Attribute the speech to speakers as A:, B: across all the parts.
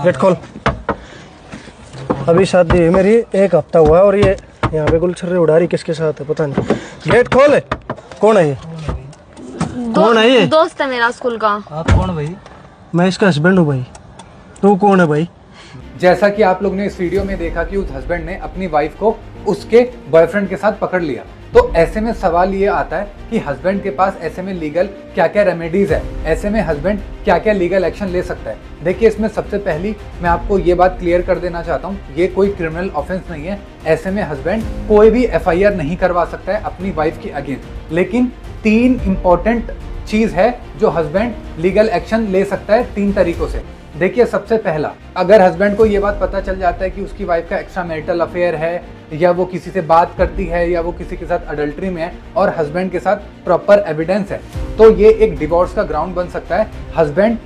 A: Gate खोल। अभी शादी हुई मेरी 1 हफ्ता हुआ और ये यहाँ पे गुलछर्रे उड़ा रही, किसके साथ है पता नहीं। गेट खोल। कौन है ये? कौन है ये?
B: दोस्त है मेरा स्कूल का।
C: आप कौन भाई?
A: मैं इसका हस्बैंड हूँ भाई। तू कौन है भाई?
D: जैसा कि आप लोग ने इस वीडियो में देखा कि उस हस्बैंड ने अपनी वाइफ को उसके बॉयफ्रेंड के साथ पकड़ लिया, तो ऐसे में सवाल ये आता है कि हस्बैंड के पास ऐसे में लीगल क्या क्या रेमेडीज है, ऐसे में हस्बैंड क्या क्या लीगल एक्शन ले सकता है। देखिए, इसमें सबसे पहली मैं आपको ये बात क्लियर कर देना चाहता हूँ, ये कोई क्रिमिनल ऑफेंस नहीं है। ऐसे में हस्बैंड कोई भी FIR नहीं करवा सकता है अपनी वाइफ के अगेंस्ट। लेकिन 3 इंपॉर्टेंट चीज है जो हस्बैंड लीगल एक्शन ले सकता है 3 तरीकों से। देखिए, सबसे पहला, अगर हस्बैंड को ये बात पता चल जाता है कि उसकी वाइफ का एक्स्ट्रा मैरिटल अफेयर है, या वो किसी से बात करती है, या वो किसी के साथ अडल्ट्री में है और हस्बैंड के साथ प्रॉपर एविडेंस है, तो ये एक डिवोर्स का ग्राउंड बन सकता है। हस्बैंड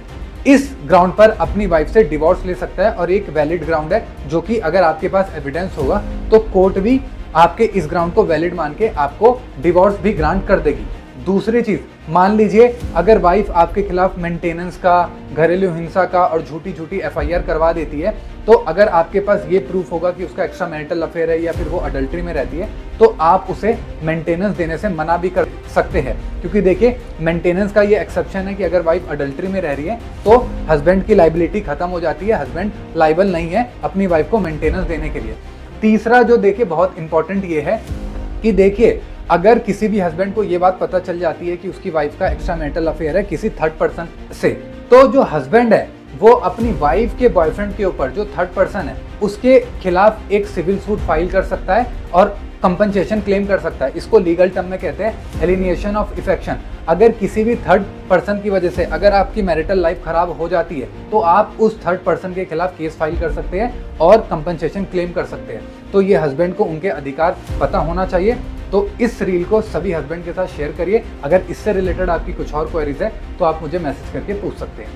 D: इस ग्राउंड पर अपनी वाइफ से डिवोर्स ले सकता है और एक वैलिड ग्राउंड है, जो कि अगर आपके पास एविडेंस होगा तो कोर्ट भी आपके इस ग्राउंड को वैलिड मान के आपको डिवोर्स भी ग्रांट कर देगी। दूसरी चीज, मान लीजिए अगर वाइफ आपके खिलाफ मेंटेनेंस का, घरेलू हिंसा का और झूठी FIR करवा देती है, तो अगर आपके पास ये प्रूफ होगा कि उसका एक्स्ट्रा मैरिटल अफेयर है या फिर वो अडल्ट्री में रहती है, तो आप उसे मेंटेनेंस देने से मना भी कर सकते हैं। क्योंकि देखिए, मेंटेनेंस का ये एक्सेप्शन है कि अगर वाइफ अडल्ट्री में रह रही है तो हस्बैंड की लाइबिलिटी खत्म हो जाती है, हस्बैंड लाइबल नहीं है अपनी वाइफ को मेंटेनेंस देने के लिए। तीसरा जो देखिए बहुत इंपॉर्टेंट ये है कि देखिए, अगर किसी भी हस्बैंड को ये बात पता चल जाती है कि उसकी वाइफ का एक्स्ट्रा मैरिटल अफेयर है किसी थर्ड पर्सन से, तो जो हस्बैंड है वो अपनी वाइफ के बॉयफ्रेंड के ऊपर, जो थर्ड पर्सन है, उसके खिलाफ एक सिविल सूट फाइल कर सकता है और कंपनसेशन क्लेम कर सकता है। इसको लीगल टर्म में कहते हैं एलिनिएशन ऑफ इफेक्शन। अगर किसी भी थर्ड पर्सन की वजह से अगर आपकी मैरिटल लाइफ खराब हो जाती है, तो आप उस थर्ड पर्सन के खिलाफ केस फाइल कर सकते हैं और कंपनसेशन क्लेम कर सकते हैं। तो ये हस्बैंड को उनके अधिकार पता होना चाहिए। तो इस रील को सभी हस्बैंड के साथ शेयर करिए। अगर इससे रिलेटेड आपकी कुछ और क्वेरीज है तो आप मुझे मैसेज करके पूछ सकते हैं।